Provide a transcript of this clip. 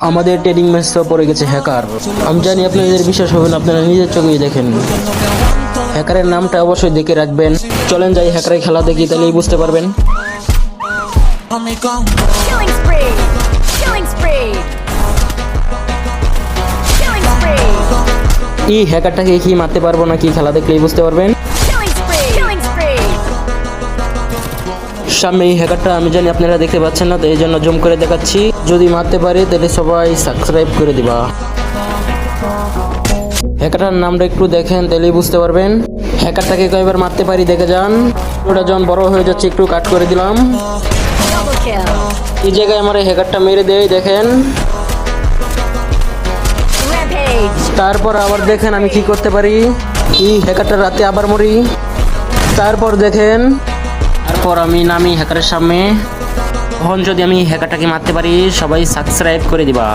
আমাদের ট্রেডিং ম্যাচটা পড়ে গেছে হ্যাকার। আমি জানি আপনাদের বিশ্বাস হবে না, আপনারা নিজের চোখেই দেখেন। হ্যাকারের নামটা অবশ্যই দেখে রাখবেন। চলেন যাই হ্যাকারের খেলা দেখি, তাহলেই বুঝতে পারবেন। Killing spree! Killing spree! Killing spree! এই হ্যাকারটাকে কি মারতে পারবো নাকি খেলা দেখলেই বুঝতে পারবেন। Killing spree! Killing spree! সামনে এই হ্যাকারটা আমি জানি আপনারা দেখতে পাচ্ছেন না, তো এই জন্য জুম করে দেখাচ্ছি। যদি মারতে পারি তাহলে সবাই সাবস্ক্রাইব করে দিবা। হ্যাকারটার নামটা একটু দেখেন, তাহলেই বুঝতে পারবেন। হ্যাকারটাকে কয়বার মারতে পারি দেখে যান। ওটা যখন বড় হয়ে যাচ্ছে একটু কাট করে দিলাম। Double kill! এই জায়গায় আমার এই হ্যাকারটা মেরে দেয় দেখেন। Rampage! তারপর আবার দেখেন আমি কি করতে পারি। এই হ্যাকারটা রাতে আবার মরি। তারপর দেখেন, তারপর আমি নামি হ্যাকারের সামনে। তখন যদি আমি হ্যাকারটাকে মারতে পারি সবাই সাবস্ক্রাইব করে দিবা।